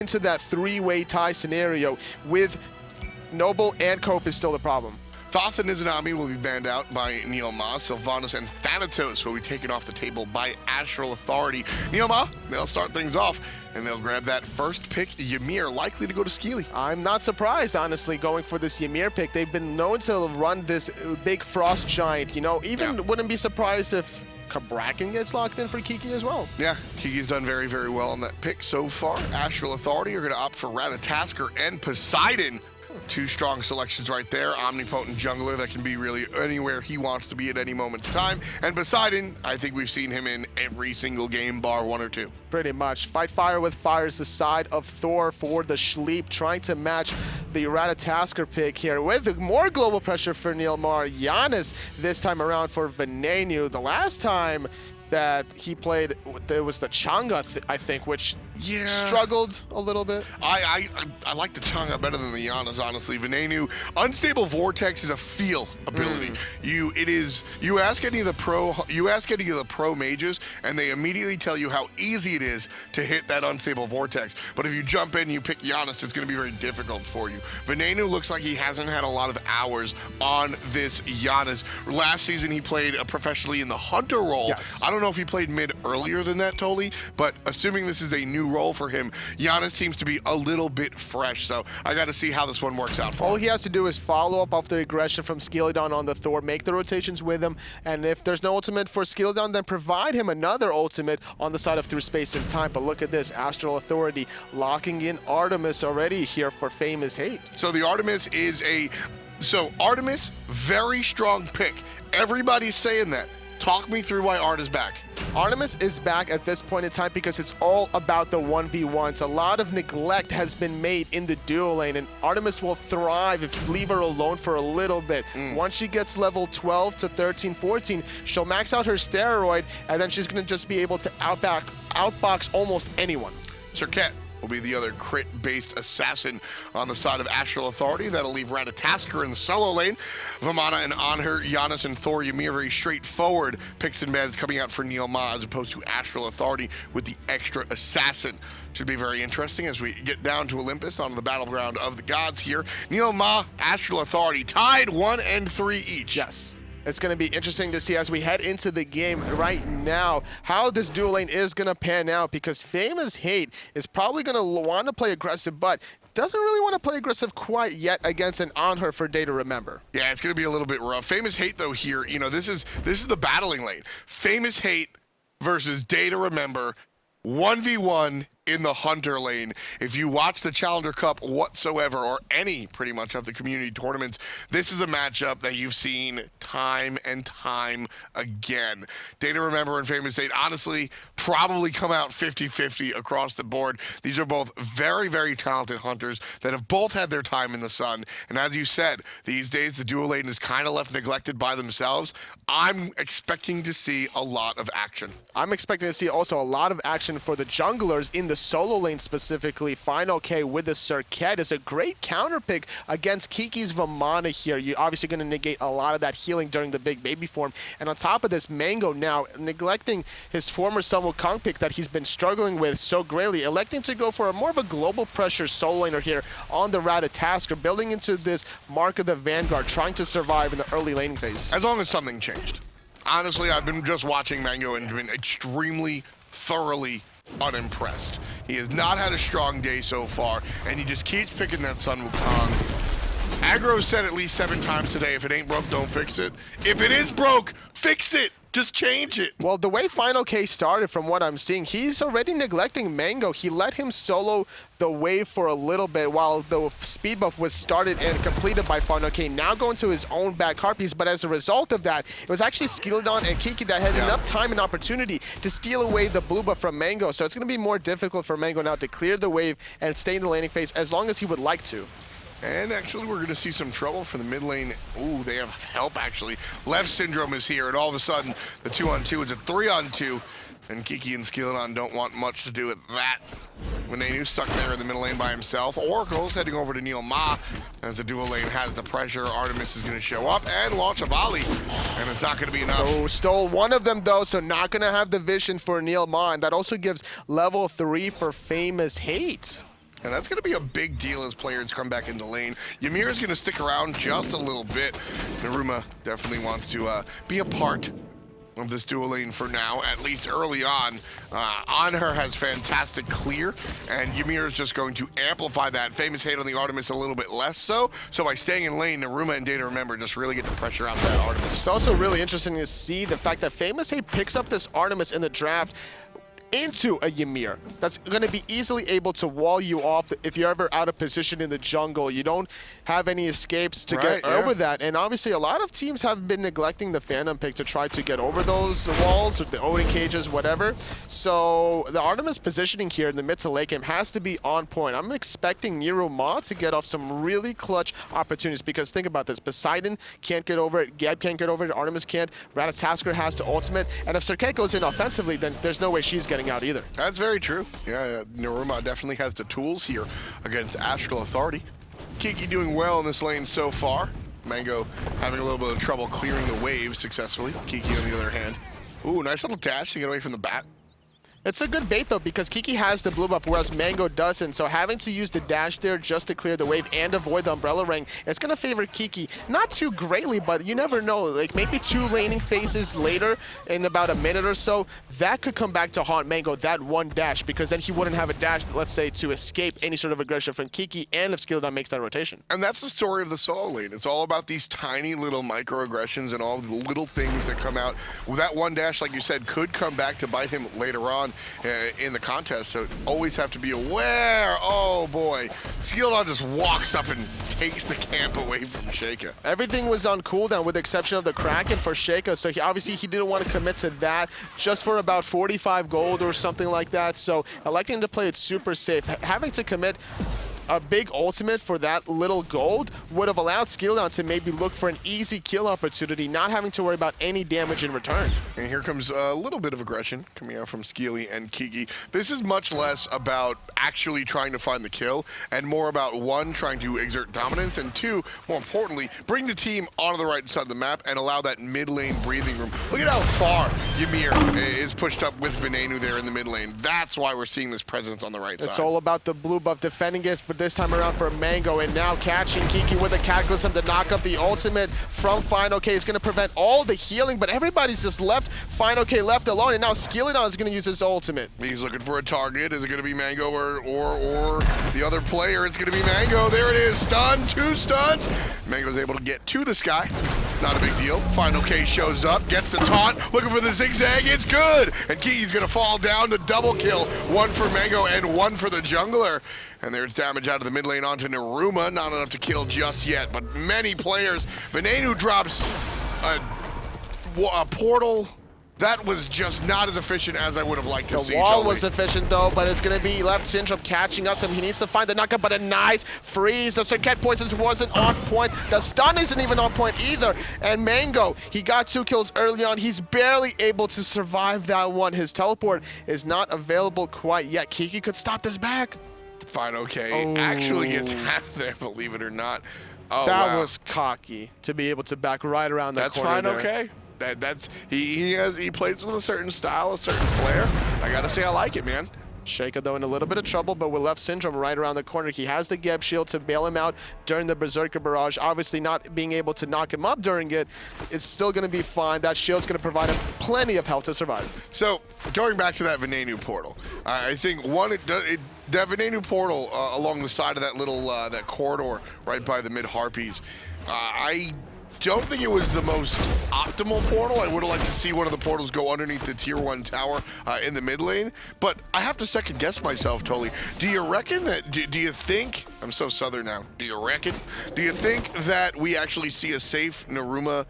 into that three-way tie scenario with Noble and Cope is still the problem. Thoth and Izanami will be banned out by Nielmah. Sylvanas and Thanatos will be taken off the table by Astral Authority. Nielmah, they'll start things off, and they'll grab that first pick, Ymir, likely to go to Skeely. I'm not surprised, honestly, going for this Ymir pick. They've been known to run this big Frost Giant, you know, even wouldn't be surprised if Bracken gets locked in for Kiki as well. Yeah, Kiki's done very, very well on that pick so far. Astral Authority are going to opt for Ratatasker and Poseidon. Two strong selections right there. Omnipotent jungler that can be really anywhere he wants to be at any moment in time. And Poseidon, I think we've seen him in every single game, bar one or two. Pretty much. Fight fire with fire is the side of Thor for the Sleep, trying to match the Ratatasker pick here with more global pressure for Nielmah. Giannis this time around for Venenu. The last time that he played, there was the Changa, I think, which struggled a little bit. I like the Changa better than the Giannis, honestly. Venenu, Unstable Vortex is a feel ability. You ask any of the pro mages, and they immediately tell you how easy it is to hit that Unstable Vortex. But if you jump in and you pick Giannis, it's going to be very difficult for you. Venenu looks like he hasn't had a lot of hours on this Giannis. Last season, he played professionally in the Hunter role. Yes. I don't know if he played mid earlier than that, totally, but assuming this is a new role for him, Giannis seems to be a little bit fresh, so I got to see how this one works out for him. All he has to do is follow up off the aggression from Skeleton on the Thor, make the rotations with him, and if there's no ultimate for Skeleton, then provide him another ultimate on the side of Through Space and Time. But look at this, Astral Authority locking in Artemis already here for Famous Hate. So the Artemis is Artemis, very strong pick. Everybody's saying that. Talk me through why Art is back. Artemis is back at this point in time because it's all about the 1v1s. A lot of neglect has been made in the duo lane, and Artemis will thrive if you leave her alone for a little bit. Once she gets level 12 to 13, 14, she'll max out her steroid, and then she's going to just be able to outbox almost anyone. Serket will be the other crit-based assassin on the side of Astral Authority. That'll leave Ratatasker in the solo lane. Vamana and Anhur, Giannis and Thor, Ymir, very straightforward picks and bans coming out for Nielmah as opposed to Astral Authority with the extra assassin. Should be very interesting as we get down to Olympus on the battleground of the gods here. Nielmah, Astral Authority tied 1 and 3 each. Yes. It's going to be interesting to see as we head into the game right now how this dual lane is going to pan out, because Famous Hate is probably going to want to play aggressive, but doesn't really want to play aggressive quite yet against an Anhur for Day to Remember. Yeah, it's going to be a little bit rough. Famous Hate, though, here, you know, this is the battling lane. Famous Hate versus Day to Remember, 1v1 in the Hunter lane. If you watch the Challenger Cup whatsoever, or any pretty much of the community tournaments, this is a matchup that you've seen time and time again. Day to Remember and Famous Hate, honestly, probably come out 50-50 across the board. These are both very, very talented hunters that have both had their time in the sun. And as you said, these days the dual lane is kind of left neglected by themselves. I'm expecting to see a lot of action. I'm expecting to see also a lot of action for the junglers in the solo lane specifically. Final K with the Serket is a great counter pick against Kiki's Vamana here. You're obviously going to negate a lot of that healing during the big baby form. And on top of this, Mango now neglecting his former Sun Wukong pick that he's been struggling with so greatly, electing to go for a more of a global pressure solo laner here on the Ratatasker, building into this Mark of the Vanguard, trying to survive in the early laning phase. As long as something changed. Honestly, I've been just watching Mango and been extremely, thoroughly unimpressed. He has not had a strong day so far, and he just keeps picking that Sun Wukong. Aggro said at least 7 times today, if it ain't broke, don't fix it. If it is broke, fix it. Just change it. Well, the way Final K started, from what I'm seeing, he's already neglecting Mango. He let him solo the wave for a little bit while the speed buff was started and completed by Final K, now going to his own back harpies. But as a result of that, it was actually Skeleton and Kiki that had enough time and opportunity to steal away the blue buff from Mango. So it's going to be more difficult for Mango now to clear the wave and stay in the laning phase as long as he would like to. And actually, we're going to see some trouble for the mid lane. Ooh, they have help, actually. Left Syndrome is here, and all of a sudden, the 2-on-2 is a 3-on-2. And Kiki and Skeleton don't want much to do with that. Venenu stuck there in the middle lane by himself. Oracle's heading over to Nielmah as the dual lane has the pressure. Artemis is going to show up and launch a volley, and it's not going to be enough. Oh, stole one of them, though, so not going to have the vision for Nielmah, and that also gives level 3 for Famous Hate. And that's going to be a big deal as players come back into lane. Ymir is going to stick around just a little bit. Nielmah definitely wants to be a part of this dual lane for now, at least early on. Her has fantastic clear, and Ymir is just going to amplify that. Famous hate on the Artemis a little bit less so. So by staying in lane, Nielmah and Data Remember just really get the pressure out that Artemis. It's also really interesting to see the fact that Famous Hate picks up this Artemis in the draft into a Ymir that's going to be easily able to wall you off if you're ever out of position in the jungle. You don't have any escapes to get over that. And obviously a lot of teams have been neglecting the Phantom pick to try to get over those walls or the Odin cages, whatever. So the Artemis positioning here in the mid to late game has to be on point. I'm expecting Nielmah to get off some really clutch opportunities, because think about this. Poseidon can't get over it, Geb can't get over it, Artemis can't, Ratatasker has to ultimate, and if Serket goes in offensively, then there's no way she's getting out either. That's very true. Yeah, Nielmah definitely has the tools here against Astral Authority. Kiki doing well in this lane so far. Mango having a little bit of trouble clearing the wave successfully. Kiki on the other hand. Ooh, nice little dash to get away from the bat. It's a good bait though, because Kiki has the blue buff whereas Mango doesn't, so having to use the dash there just to clear the wave and avoid the umbrella ring, it's going to favor Kiki. Not too greatly, but you never know. Like maybe 2 laning phases later in about a minute or so, that could come back to haunt Mango, that one dash, because then he wouldn't have a dash, let's say, to escape any sort of aggression from Kiki, and if Skilldon makes that rotation. And that's the story of the solo lane. It's all about these tiny little microaggressions and all the little things that come out. Well, that one dash, like you said, could come back to bite him later on in the contest, so always have to be aware. Oh boy, Skilldon just walks up and takes the camp away from Sheikah. Everything was on cooldown with the exception of the Kraken for Sheikah, so obviously he didn't want to commit to that just for about 45 gold or something like that, so electing to play it super safe. Having to commit a big ultimate for that little gold would have allowed Skilldon to maybe look for an easy kill opportunity, not having to worry about any damage in return. And here comes a little bit of aggression coming out from Skilly and Kiki. This is much less about actually trying to find the kill and more about, 1, trying to exert dominance, and 2, more importantly, bring the team onto the right side of the map and allow that mid lane breathing room. Look at how far Ymir is pushed up with Venenu there in the mid lane. That's why we're seeing this presence on the right side. It's all about the blue buff, defending it, but this time around for Mango, and now catching Kiki with a Cataclysm to knock up the ultimate from Final K is going to prevent all the healing, but everybody's just left Final K left alone, and now Skilldon is going to use his ultimate. He's looking for a target. Is it going to be Mango or the other player? It's going to be Mango. There it is. Stun, 2 stuns. Mango's able to get to the sky. Not a big deal. Final K shows up, gets the taunt, looking for the zigzag. It's good. And Kiki's going to fall down to double kill. 1 for Mango and 1 for the jungler. And there's damage out of the mid lane onto Nielmah. Not enough to kill just yet, but many players. Venenu drops a portal. That was just not as efficient as I would have liked to see. The wall was efficient though, but it's going to be left Syndrome catching up to him. He needs to find the knockup, but a nice freeze. The Serket Poisons wasn't on point. The stun isn't even on point either. And Mango, he got 2 kills early on. He's barely able to survive that one. His teleport is not available quite yet. Kiki could stop this back. Final K actually gets out there, believe it or not. Oh, that was cocky to be able to back right around that corner. That's Final K. That's he plays with a certain style, a certain flair. I gotta say, I like it, man. Sheikah though in a little bit of trouble, but with left Syndrome right around the corner. He has the Geb shield to bail him out during the Berserker Barrage. Obviously not being able to knock him up during it, it's still going to be fine. That shield's going to provide him plenty of health to survive. So going back to that Venenu portal, I think that Venenu portal along the side of that little that corridor right by the mid Harpies, I don't think it was the most optimal portal. I would have liked to see one of the portals go underneath the tier 1 tower in the mid lane, but I have to second guess myself totally. Do you reckon that, do you think, I'm so southern now, do you think that we actually see a safe Nielmah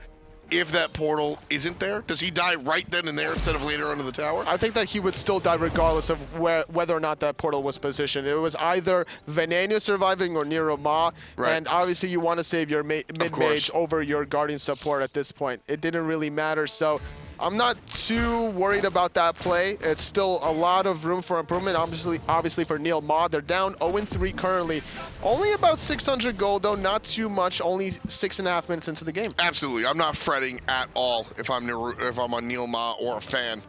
if that portal isn't there? Does he die right then and there instead of later under the tower? I think that he would still die regardless of whether or not that portal was positioned. It was either Venenu surviving or Nielmah, right. And obviously you want to save your mid-mage over your Guardian support at this point. It didn't really matter, so I'm not too worried about that play. It's still a lot of room for improvement, obviously for Nielmah. They're down 0-3 currently. Only about 600 gold, though, not too much, only 6.5 minutes into the game. Absolutely. I'm not fretting at all if I'm on Nielmah or a fan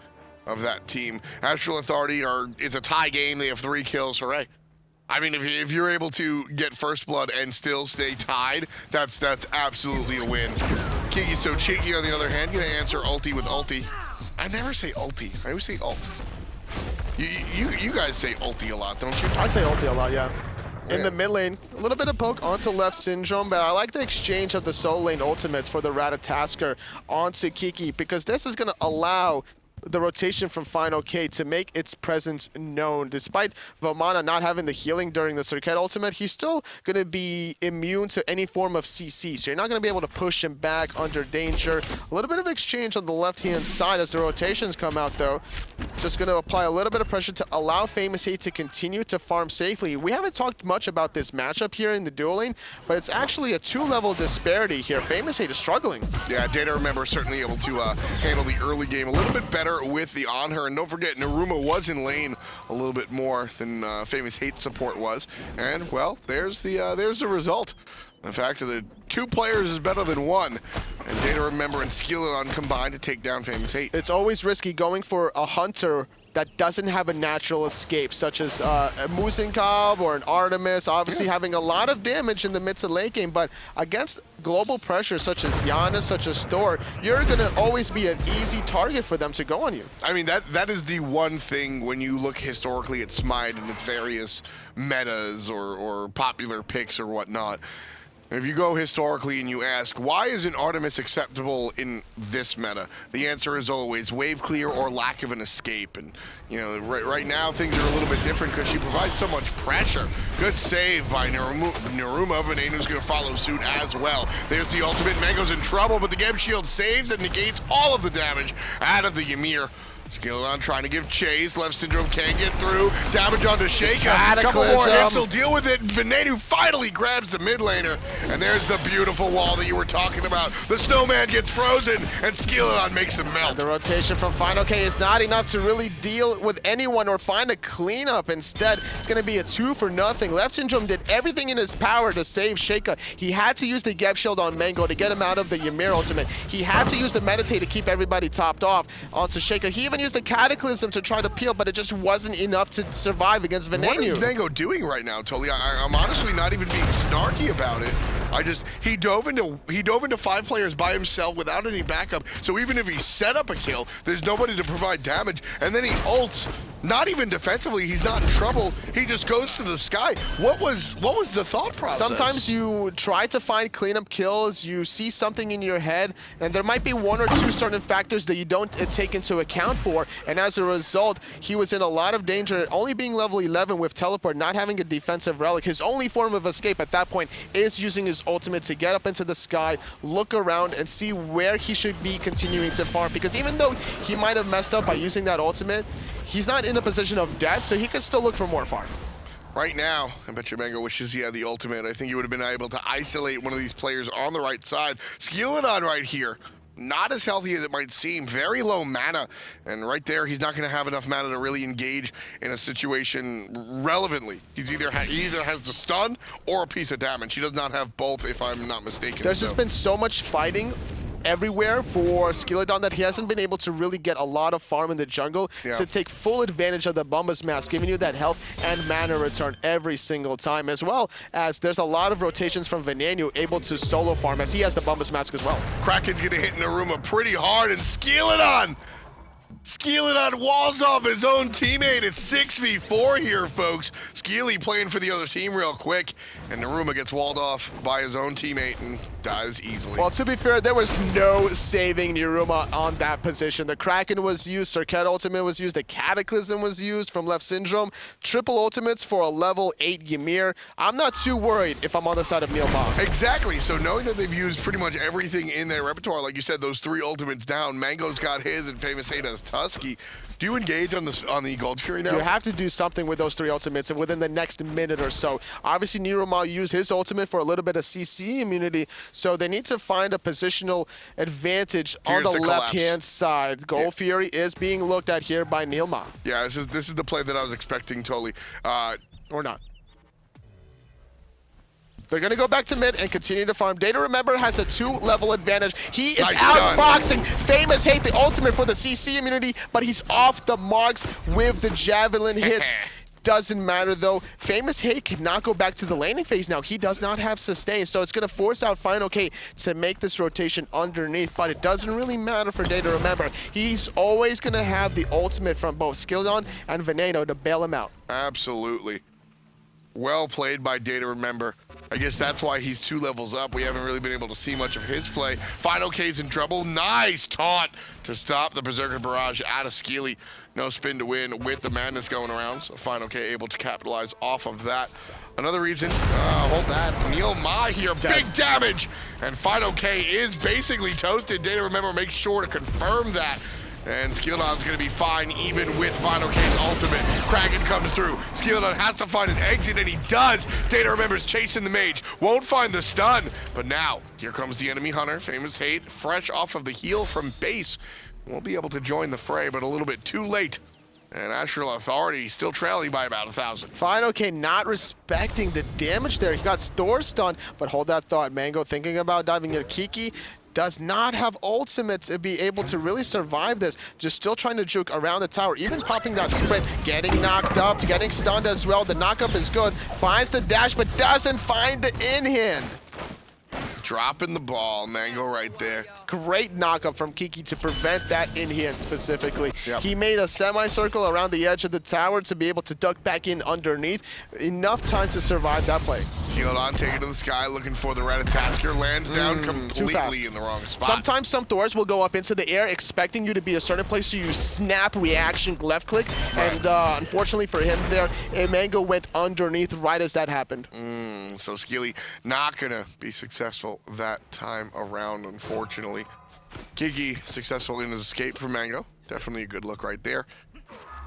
of that team. Astral Authority it's a tie game. They have 3 kills. Hooray. I mean, if you're able to get first blood and still stay tied, that's absolutely a win. Kiki, so Cheeky on the other hand, gonna answer ulti with ulti. I never say ulti. I always say ult. You guys say ulti a lot, don't you? I say ulti a lot, yeah. In Yeah. the mid lane, a little bit of poke onto left Syndrome, but I like the exchange of the solo lane ultimates for the Ratatasker onto Kiki, because this is going to allow the rotation from Final K to make its presence known. Despite Vamana not having the healing during the Circuit ultimate, he's still going to be immune to any form of CC, so you're not going to be able to push him back under danger. A little bit of exchange on the left-hand side as the rotations come out, though. Just going to apply a little bit of pressure to allow Famous Hate to continue to farm safely. We haven't talked much about this matchup here in the duel lane, but it's actually a 2-level disparity here. Famous Hate is struggling. Yeah, Data Remember certainly able to handle the early game a little bit better with the on her, and don't forget Nielmah was in lane a little bit more than Famous Hate support was, and well, there's the result. The fact that 2 players is better than 1, and Data Remember and Skeleton combined to take down Famous Hate. It's always risky going for a hunter that doesn't have a natural escape, such as a Muzinkov or an Artemis, obviously having a lot of damage in the midst of late game, but against global pressure such as Giannis, such as Thor, you're going to always be an easy target for them to go on you. I mean, that is the one thing when you look historically at SMITE and its various metas or popular picks or whatnot. If you go historically and you ask, why isn't Artemis acceptable in this meta? The answer is always wave clear or lack of an escape. And, you know, right now things are a little bit different because she provides so much pressure. Good save by Nielmah. Venenu's going to follow suit as well. There's the ultimate. Mango's in trouble, but the Gem Shield saves and negates all of the damage out of the Ymir. Skeleton trying to give chase. Left Syndrome can't get through. Damage onto Sheikah. Couple more hits will deal with it. Venenu finally grabs the mid laner. And there's the beautiful wall that you were talking about. The snowman gets frozen and Skeleton makes him melt. And the rotation from Final K is not enough to really deal with anyone or find a cleanup. Instead, it's going to be a 2-for-0. Left Syndrome did everything in his power to save Sheikah. He had to use the Geb Shield on Mango to get him out of the Ymir ultimate. He had to use the Meditate to keep everybody topped off onto Sheikah. He even used the Cataclysm to try to peel, but it just wasn't enough to survive against Venenu. What is Mango doing right now, Toli? I'm honestly not even being snarky about it. He dove into 5 players by himself without any backup. So even if he set up a kill, there's nobody to provide damage. And then he ults, not even defensively. He's not in trouble. He just goes to the sky. What was the thought process? Sometimes you try to find cleanup kills. You see something in your head, and there might be 1 or 2 certain factors that you don't take into account for. And as a result, he was in a lot of danger, only being level 11 with teleport, not having a defensive relic. His only form of escape at that point is using his ultimate to get up into the sky, look around, and see where he should be continuing to farm. Because even though he might have messed up by using that ultimate, he's not in a position of death, so he could still look for more farm. Right now, I bet you Mango wishes he had the ultimate. I think he would have been able to isolate one of these players on the right side. Skeleton right here. Not as healthy as it might seem, very low mana, and right there he's not going to have enough mana to really engage in a situation relevantly. He either has the stun or a piece of damage. He does not have both, if I'm not mistaken. There's just been so much fighting everywhere for Skeleton that he hasn't been able to really get a lot of farm in the jungle to take full advantage of the Bombas Mask, giving you that health and mana return every single time, as well as there's a lot of rotations from Venenu able to solo farm as he has the Bombas Mask as well. Kraken's gonna hit Nielmah pretty hard, and Skeleton walls off his own teammate. It's 6v4 here, folks. Skeely playing for the other team real quick, and Nielmah gets walled off by his own teammate and dies easily. Well, to be fair, there was no saving Nielmah on that position. The Kraken was used, Circuit ultimate was used, the Cataclysm was used from Left Syndrome. Triple ultimates for a level 8 Ymir. I'm not too worried if I'm on the side of Nielmah. Exactly, so knowing that they've used pretty much everything in their repertoire, like you said, those 3 ultimates down, Mango's got his and Famous Hate has Tusky. Do you engage on the Gold Fury now? You have to do something with those 3 ultimates and within the next minute or so. Obviously, Nielmah used his ultimate for a little bit of CC immunity, so they need to find a positional advantage on the left-hand side. Gold Fury is being looked at here by Nielmah. Yeah, this is the play that I was expecting, totally. Or not. They're going to go back to mid and continue to farm. Data Remember has a 2-level advantage. He is outboxing Famous Hate, the ultimate for the CC immunity, but he's off the marks with the Javelin hits. doesn't matter though. Famous Hate cannot go back to the laning phase now. He does not have sustain, so it's going to force out Final K to make this rotation underneath, but it doesn't really matter for Day to Remember. He's always going to have the ultimate from both Skilldon and Veneno to bail him out. Absolutely. Well played by Day to Remember. I guess that's why he's 2 levels up. We haven't really been able to see much of his play. Final K's in trouble. Nice taunt to stop the Berserker Barrage out of Skilly. No spin to win with the madness going around. So Final K able to capitalize off of that. Another reason, hold that. Nielmah here, big damage. And Final K is basically toasted. Day to Remember makes sure to confirm that. And Skilldon's gonna be fine even with Final K's ultimate. Kraken comes through. Skilldon has to find an exit, and he does. Day to Remember's chasing the mage. Won't find the stun. But now, here comes the enemy hunter, Famous Hate, fresh off of the heal from base. Won't be able to join the fray, but a little bit too late. And Astral Authority still trailing by about 1,000. Final K not respecting the damage there. He got Store stunned, but hold that thought. Mango thinking about diving into Kiki. Does not have ultimate to be able to really survive this. Just still trying to juke around the tower, even popping that sprint, getting knocked up, getting stunned as well. The knockup is good. Finds the dash, but doesn't find the in-hand. Dropping the ball, Mango right there. Great knockup from Kiki to prevent that in-hand specifically. Yep. He made a semicircle around the edge of the tower to be able to duck back in underneath. Enough time to survive that play. Skilldon taking to the sky, looking for the Ratatasker. Lands down completely in the wrong spot. Sometimes some Thors will go up into the air expecting you to be a certain place, so you snap reaction left click. Right. And unfortunately for him there, Mango went underneath right as that happened. So Skilly not gonna be successful that time around, unfortunately. Kiki successful in his escape from Mango. Definitely a good look right there.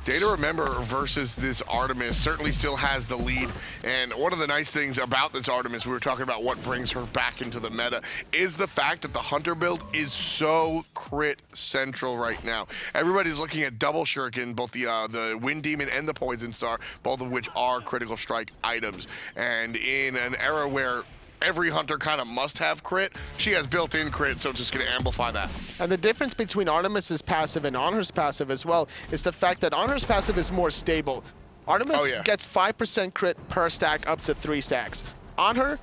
Day to Remember versus this Artemis certainly still has the lead, and one of the nice things about this Artemis, we were talking about what brings her back into the meta, is the fact that the Hunter build is so crit central right now. Everybody's looking at double shuriken, both the Wind Demon and the Poison Star, both of which are critical strike items. And in an era where every hunter kind of must have crit, she has built-in crit, so it's just going to amplify that. And the difference between Artemis's passive and Honor's passive as well is the fact that Honor's passive is more stable. Artemis gets 5% crit per stack up to 3 stacks. On her,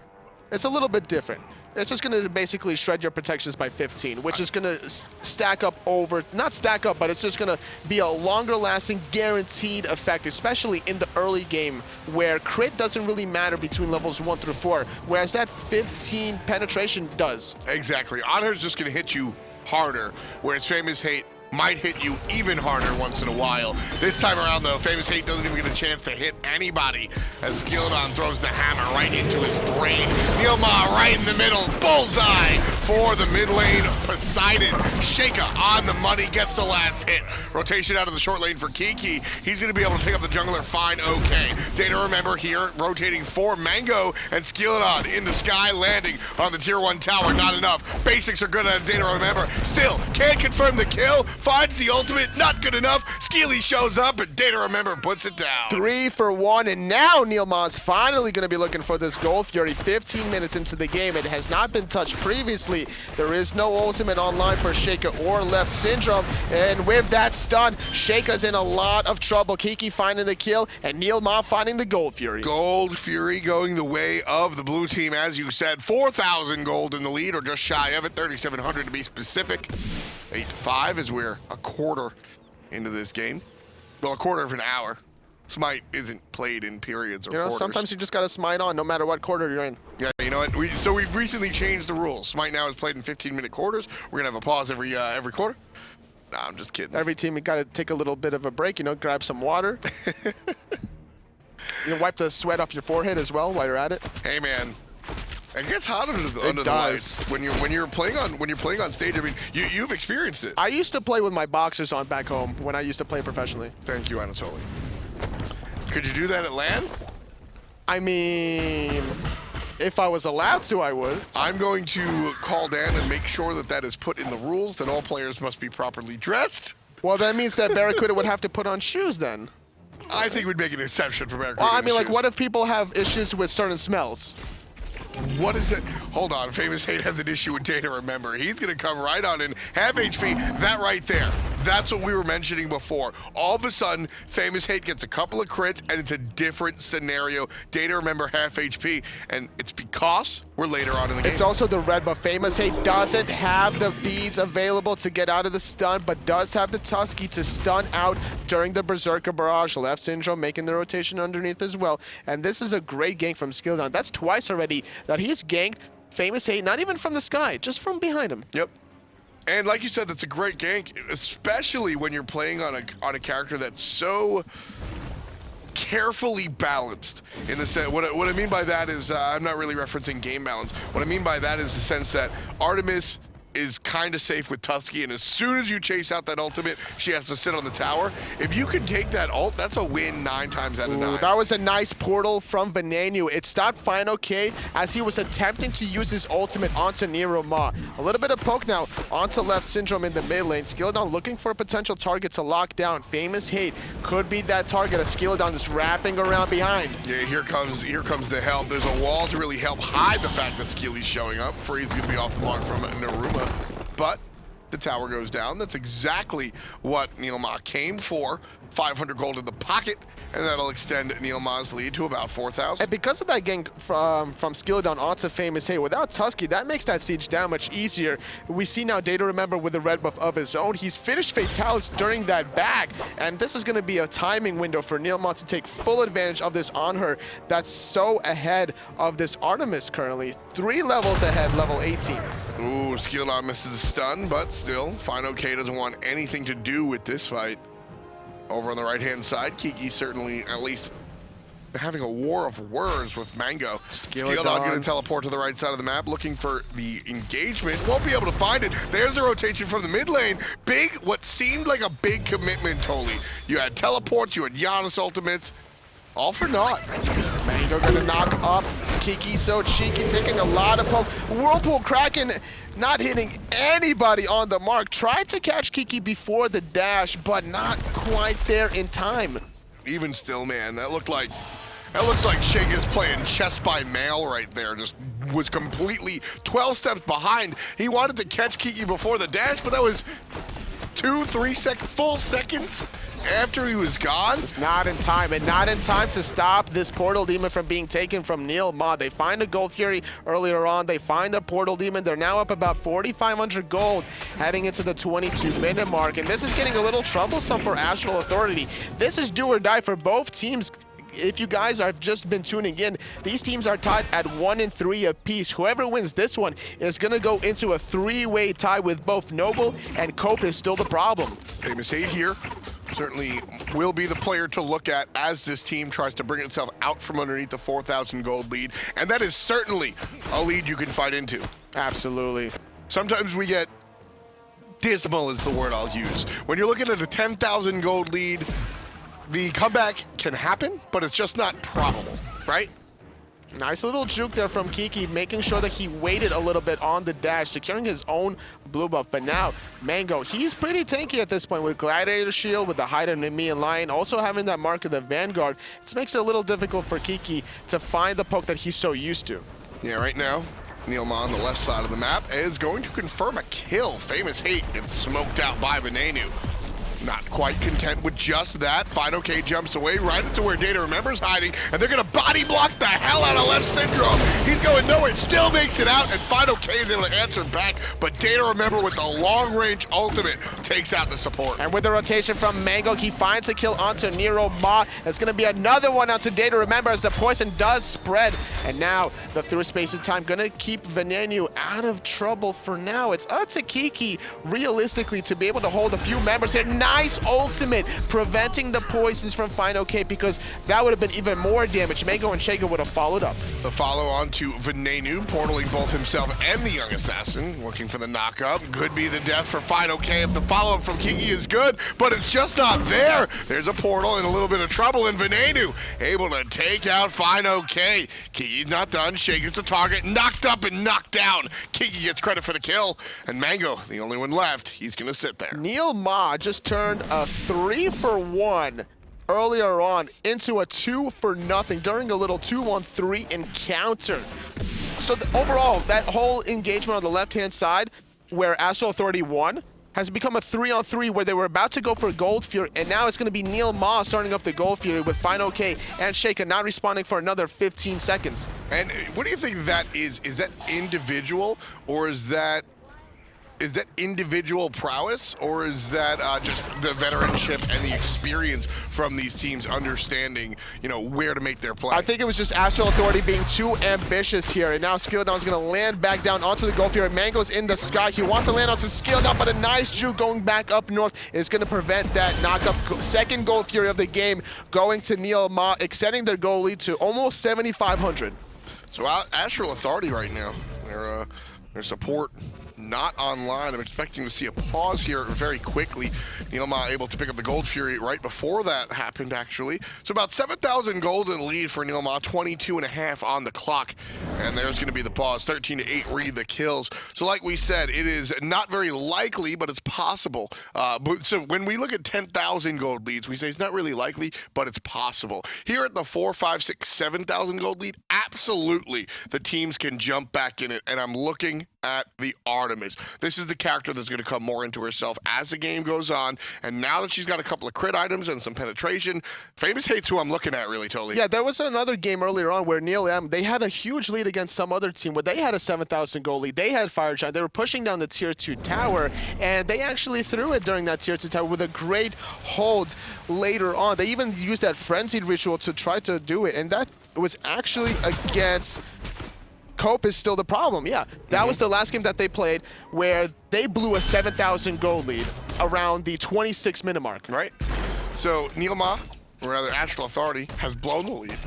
it's a little bit different. It's just going to basically shred your protections by 15, which is going to stack up over, not stack up, but it's just going to be a longer lasting guaranteed effect, especially in the early game where crit doesn't really matter between levels 1 through 4, whereas that 15 penetration does. Exactly. Honor's just going to hit you harder, whereas Famous Hate might hit you even harder once in a while. This time around, though, Famous Hate doesn't even get a chance to hit anybody as Skilldon throws the hammer right into his brain. Nielmah right in the middle, bullseye for the mid lane. Poseidon, Sheikah on the money, gets the last hit. Rotation out of the short lane for Kiki. He's going to be able to pick up the jungler fine, okay. Day to Remember here, rotating for Mango, and Skilldon in the sky, landing on the tier 1 tower, not enough. Basics are good at Day to Remember. Still, can't confirm the kill. Finds the ultimate, not good enough. Skilly shows up, and Day to Remember puts it down. 3 for 1, and now Nielmah's finally going to be looking for this Gold Fury. 15 minutes into the game, it has not been touched previously. There is no ultimate online for Sheikah or Left Syndrome, and with that stun, Sheikah's in a lot of trouble. Kiki finding the kill, and Nielmah finding the Gold Fury. Gold Fury going the way of the blue team, as you said. 4,000 gold in the lead, or just shy of it, 3,700 to be specific. 8-5 as we're a quarter into this game. Well, a quarter of an hour. Smite isn't played in periods or quarters. Sometimes you just got to smite on no matter what quarter you're in. Yeah, you know what? So we've recently changed the rules. Smite now is played in 15-minute quarters. We're going to have a pause every quarter. Nah, I'm just kidding. Every team, you got to take a little bit of a break, grab some water. Wipe the sweat off your forehead as well while you're at it. Hey, man. It gets hot under the lights when you're playing on stage. I mean, you've experienced it. I used to play with my boxers on back home when I used to play professionally. Thank you, Anatoly. Could you do that at LAN? I mean, if I was allowed to, I would. I'm going to call Dan and make sure that is put in the rules that all players must be properly dressed. Well, that means that Barracuda would have to put on shoes then. I think we'd make an exception for Barracuda. Well, I mean, like, what if people have issues with certain smells? What is it? Hold on. Famous Hate has an issue with Day to Remember. He's going to come right on in. Half HP. That right there. That's what we were mentioning before. All of a sudden, Famous Hate gets a couple of crits, and it's a different scenario. Data Remember half HP, and it's because we're later on in the game. It's also the red buff. Famous Hate doesn't have the beads available to get out of the stun, but does have the Tusky to stun out during the Berserker Barrage. Left Syndrome making the rotation underneath as well. And this is a great gank from Skilldown. That's twice already that he's ganked Famous Hate, not even from the sky, just from behind him. Yep. And like you said, that's a great gank, especially when you're playing on a character that's so carefully balanced. In the sense, what I mean by that is, I'm not really referencing game balance. What I mean by that is the sense that Artemis is kind of safe with Tusky, and as soon as you chase out that ultimate, she has to sit on the tower. If you can take that ult, that's a win 9 times out of 9. That was a nice portal from Venenu. It stopped Final K as he was attempting to use his ultimate onto Nielmah. A little bit of poke now onto Left Syndrome in the mid lane. Skilldown looking for a potential target to lock down. Famous Hate could be that target as Skilldown is wrapping around behind. Yeah, here comes the help. There's a wall to really help hide the fact that Skilly's showing up. Free's gonna be off the mark from Nielmah. But the tower goes down. That's exactly what Nielmah came for. 500 gold in the pocket, and that'll extend Nielmah's lead to about 4,000. And because of that gank from Skilldown onto Famous Hate, without Tusky, that makes that siege down much easier. We see now Data Remember with the red buff of his own. He's finished Fatalis during that back, and this is going to be a timing window for Nielmah to take full advantage of this on her that's so ahead of this Artemis currently. 3 levels ahead, level 18. Ooh, Skilldown misses a stun, but still, Final K doesn't want anything to do with this fight. Over on the right-hand side, Kiki certainly at least having a war of words with Mango. Skilldown going to teleport to the right side of the map, looking for the engagement. Won't be able to find it. There's the rotation from the mid lane. Big, what seemed like a big commitment, Toli. You had teleports, you had Giannis ultimates. All for naught. Mango gonna knock up Kiki, so cheeky, taking a lot of poke. Whirlpool Kraken not hitting anybody on the mark. Tried to catch Kiki before the dash, but not quite there in time. Even still, man, that looks like Shake playing chess by mail right there. Just was completely 12 steps behind. He wanted to catch Kiki before the dash, but that was 2-3 full seconds after he was gone. Just not in time, and not in time to stop this Portal Demon from being taken from Nielmah. They find a Gold Fury earlier on. They find the Portal Demon. They're now up about 4,500 gold heading into the 22-minute mark, and this is getting a little troublesome for Astral Authority. This is do or die for both teams. If you guys have just been tuning in, these teams are tied at 1-3 apiece. Whoever wins this one is going to go into a 3-way tie with both Noble and Cope is still the problem. Famous Hate here certainly will be the player to look at as this team tries to bring itself out from underneath the 4,000 gold lead, and that is certainly a lead you can fight into. Absolutely. Sometimes we get dismal is the word I'll use. When you're looking at a 10,000 gold lead, the comeback can happen, but it's just not probable, right? Nice little juke there from Kiki, making sure that he waited a little bit on the dash, securing his own blue buff. But now, Mango, he's pretty tanky at this point with Gladiator Shield, with the Hide of Nemean Lion, also having that mark of the Vanguard. It makes it a little difficult for Kiki to find the poke that he's so used to. Yeah, right now, Nielmah on the left side of the map is going to confirm a kill. Famous Hate gets smoked out by Venenu. Not quite content with just that. Final K jumps away right into where Data Remember's hiding, and they're gonna body block the hell out of Left Syndrome. He's going nowhere, still makes it out, and Final K is able to answer back, but Data Remember with the long-range ultimate takes out the support. And with the rotation from Mango, he finds a kill onto Nielmah. It's gonna be another one onto Data Remember as the poison does spread. And now, the through space of time gonna keep Venenu out of trouble for now. It's up to Kiki, realistically, to be able to hold a few members here. Nice ultimate, preventing the poisons from Final K, because that would have been even more damage. Mango and Shago would have followed up. The follow on to Venenu, portaling both himself and the young assassin, looking for the knock-up. Could be the death for Final K if the follow-up from Kiki is good, but it's just not there. There's a portal and a little bit of trouble, and Venenu able to take out Final K. Kiki's not done. Shake is the target, knocked up and knocked down. Kiki gets credit for the kill, and Mango, the only one left, he's gonna sit there. Nielmah just turned a 3-for-1 earlier on into a 2-for-0 during a little 2-on-3 encounter. So overall, that whole engagement on the left-hand side, where Astral Authority won, has become a 3-on-3 where they were about to go for Gold Fury, and now it's going to be Nielmah starting up the Gold Fury with Final K and Shaker not responding for another 15 seconds. And what do you think that is? Is that individual, or is that individual prowess, or is that just the veteranship and the experience from these teams understanding, you know, where to make their play? I think it was just Astral Authority being too ambitious here, and now Skilldown's going to land back down onto the Gold Fury. Mango's in the sky. He wants to land onto Skilldown, but a nice juke going back up north is going to prevent that knockup. Second Gold Fury of the game going to Nielmah, extending their goal lead to almost 7,500. So Astral Authority right now, their support not online. I'm expecting to see a pause here very quickly. Nielmah able to pick up the Gold Fury right before that happened, actually. So about 7,000 gold in lead for Nielmah, 22.5 on the clock. And there's going to be the pause, 13-8 read the kills. So like we said, it is not very likely, but it's possible. So when we look at 10,000 gold leads, we say it's not really likely, but it's possible. Here at the 4, 5, 6, 7,000 gold lead, absolutely the teams can jump back in it. And I'm looking at the Artemis. This is the character that's going to come more into herself as the game goes on, and now that she's got a couple of crit items and some penetration, Famous Hate's who I'm looking at, really, totally. Yeah, there was another game earlier on where Nielmah, they had a huge lead against some other team where they had a 7,000 goal lead. They had Fire Giant. They were pushing down the tier 2 tower, and they actually threw it during that tier 2 tower with a great hold later on. They even used that frenzied ritual to try to do it, and that was actually against Cope is still the problem. Yeah, that was the last game that they played where they blew a 7,000 gold lead around the 26-minute mark. Right. So Nielmah, or rather Astral Authority, has blown the lead.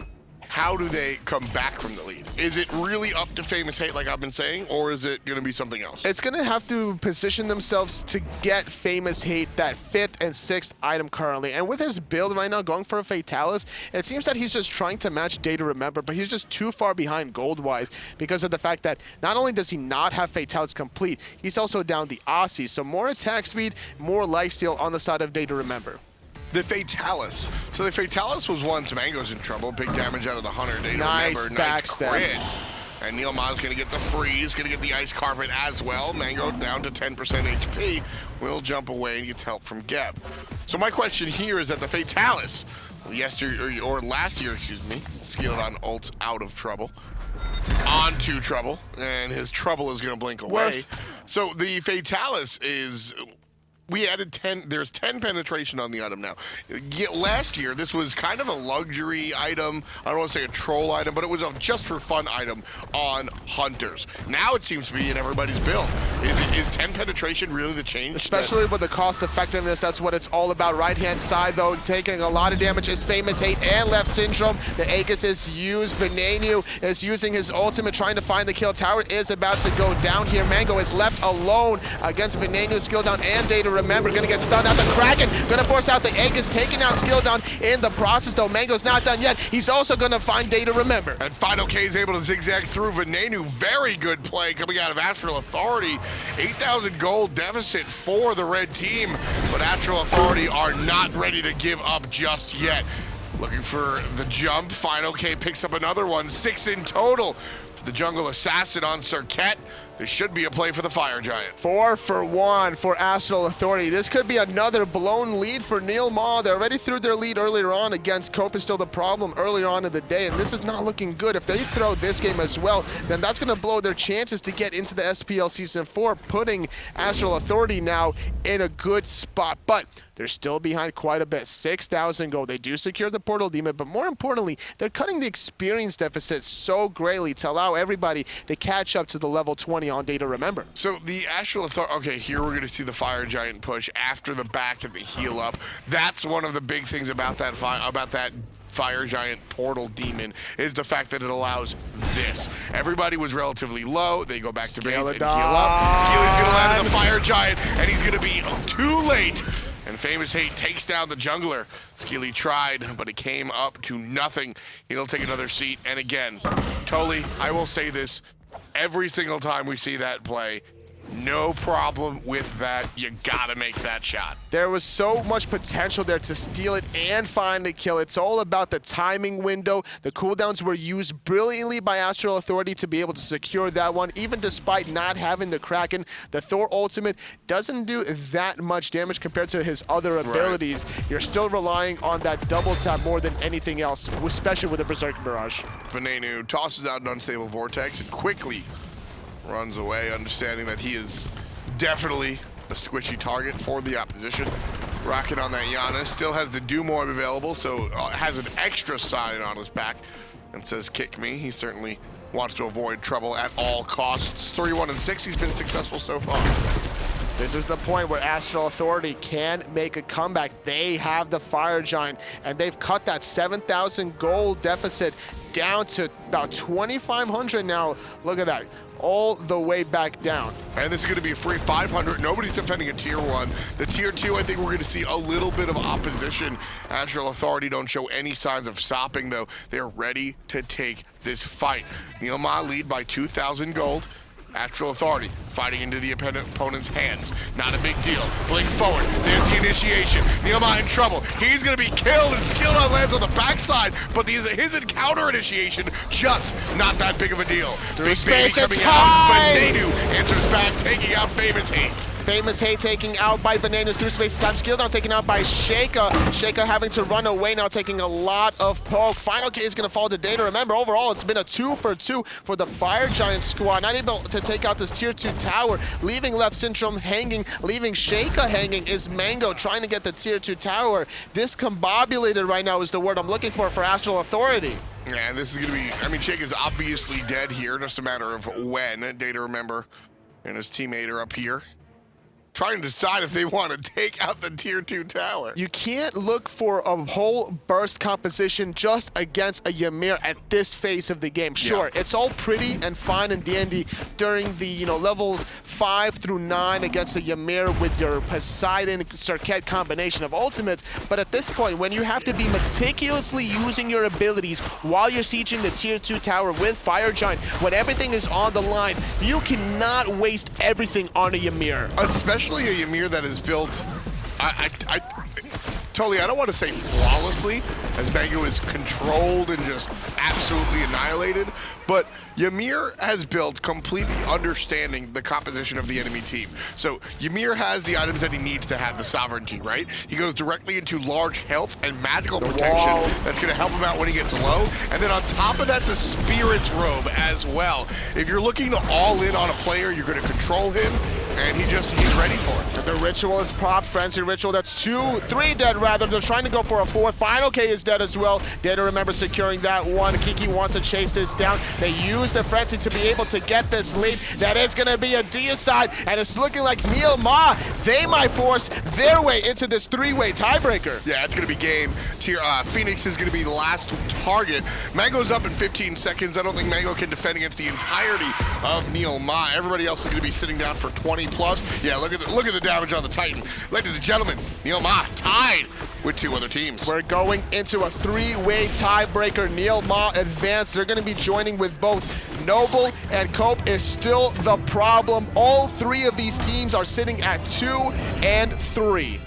How do they come back from the lead? Is it really up to Famous Hate, like I've been saying, or is it going to be something else? It's going to have to position themselves to get Famous Hate that 5th and 6th item currently. And with his build right now going for a Fatalis, it seems that he's just trying to match Day to Remember, but he's just too far behind gold-wise because of the fact that not only does he not have Fatalis complete, he's also down the Aussie. So more attack speed, more lifesteal on the side of Day to Remember. The Fatalis. So the Fatalis was once Mango's in trouble. Big damage out of the Hunter. Day to Remember. Nice crit. And Nielmah's going to get the freeze, going to get the ice carpet as well. Mango down to 10% HP. Will jump away and gets help from Geb. So my question here is that the Fatalis, last year, Skilldown ults out of trouble. Onto trouble. And his trouble is going to blink away. So the Fatalis is... We added 10, there's 10 penetration on the item now. Last year, this was kind of a luxury item. I don't want to say a troll item, but it was a just for fun item on Hunters. Now it seems to be in everybody's build. Is 10 penetration really the change? Especially with the cost effectiveness, that's what it's all about. Right-hand side, though, taking a lot of damage is Famous Hate and Left Syndrome. The Aegis is used. Venenu is using his ultimate, trying to find the kill. Tower is about to go down here. Mango is left alone against Venenu, Skilldown, and Day to Remember. Gonna get stunned out the Kraken. Gonna force out the Aegis, taking out Skilldown in the process, though. Mango's not done yet. He's also gonna find Day to Remember. And Final K is able to zigzag through Venenu. Very good play coming out of Astral Authority. 8,000 gold deficit for the red team, but Astral Authority are not ready to give up just yet. Looking for the jump. Final K picks up another one. 6 in total. The jungle assassin on Circuit. This should be a play for the Fire Giant. 4 for 1 for Astral Authority. This could be another blown lead for Nielmah. They already threw their lead earlier on against Cope is still the problem earlier on in the day, and this is not looking good. If they throw this game as well, then that's going to blow their chances to get into the SPL Season 4, putting Astral Authority now in a good spot. But they're still behind quite a bit. 6,000 gold. They do secure the Portal Demon, but more importantly, they're cutting the experience deficit so greatly to allow everybody to catch up to the level 20 on Day to Remember. So the Astral Authority, okay, here we're going to see the Fire Giant push after the back and the heal up. That's one of the big things about that Fire Giant Portal Demon is the fact that it allows this. Everybody was relatively low. They go back to base and heal up. Skilly's going to land on the Fire Giant, and he's going to be too late. And Famous Hate takes down the jungler. Skilly tried, but it came up to nothing. He'll take another seat. And again, Toli, I will say this, every single time we see that play, No problem with that. You gotta make that shot. There was so much potential there to steal it and find the kill. It's all about the timing window. The cooldowns were used brilliantly by Astral Authority to be able to secure that one, even despite not having the Kraken. The Thor ultimate doesn't do that much damage compared to his other abilities. You're still relying on that double tap more than anything else, especially with the Berserk Barrage. Venenu tosses out an unstable vortex and quickly runs away, understanding that he is definitely a squishy target for the opposition. Rocking on that Giannis, still has the Doom Orb available, so has an extra sign on his back and says, kick me. He certainly wants to avoid trouble at all costs. 3-1-6, he's been successful so far. This is the point where Astral Authority can make a comeback. They have the Fire Giant, and they've cut that 7,000 gold deficit down to about 2,500 now. Look at that, all the way back down. And this is going to be a free 500. Nobody's defending a tier 1. The tier 2, I think we're going to see a little bit of opposition. Astral Authority don't show any signs of stopping, though. They're ready to take this fight. Nielmah lead by 2,000 gold. Astral Authority fighting into the opponent's hands. Not a big deal. Blink forward. There's the initiation. Nielmah in trouble. He's going to be killed, and skill on lands on the backside, but his encounter initiation just not that big of a deal. Big Baby coming out. Venenu answers back, taking out Famous Hate. Famous Hate taking out by Bananas through space time. Skill down taken out by Sheikah. Sheikah having to run away now, taking a lot of poke. Final K is going to fall to Data. Remember, overall, it's been a 2-for-2 for the Fire Giant squad. Not able to take out this tier 2 tower, leaving Left Syndrome hanging, leaving Sheikah hanging. Is Mango trying to get the tier 2 tower. Discombobulated right now is the word I'm looking for Astral Authority. Yeah, this is going to be, I mean, Sheikah's obviously dead here, just a matter of when. Data Remember and his teammate are up here, trying to decide if they want to take out the tier 2 tower. You can't look for a whole burst composition just against a Ymir at this phase of the game. Sure, it's all pretty and fine and dandy during the levels 5 through 9 against a Ymir with your Poseidon Serket combination of ultimates, but at this point, when you have to be meticulously using your abilities while you're sieging the tier 2 tower with Fire Giant, when everything is on the line, you cannot waste everything on a Ymir. Especially a Ymir that is built, totally, I don't want to say flawlessly, as Mango is controlled and just absolutely annihilated, but Ymir has built completely understanding the composition of the enemy team. So Ymir has the items that he needs to have the sovereignty, right? He goes directly into large health and magical protection that's going to help him out when he gets low. And then on top of that, the Spirit's Robe as well. If you're looking to all in on a player, you're going to control him, and he's ready for it. The Ritual is popped. Frenzy Ritual, that's 3 dead rather. They're trying to go for a 4th. Final K is dead as well. Data Remember securing that one. Kiki wants to chase this down. They use the Frenzy to be able to get this lead. That is going to be a deicide, and it's looking like Nielmah, they might force their way into this 3-way tiebreaker. Yeah, it's going to be game. Phoenix is going to be the last target. Mango's up in 15 seconds. I don't think Mango can defend against the entirety of Nielmah. Everybody else is going to be sitting down for 20+. Yeah, look at the damage on the Titan. Ladies and gentlemen, Nielmah tied with 2 other teams. We're going into a 3-way tiebreaker. Nielmah advanced. They're going to be joining with both Noble, and Cope is still the problem. All 3 of these teams are sitting at 2 and 3.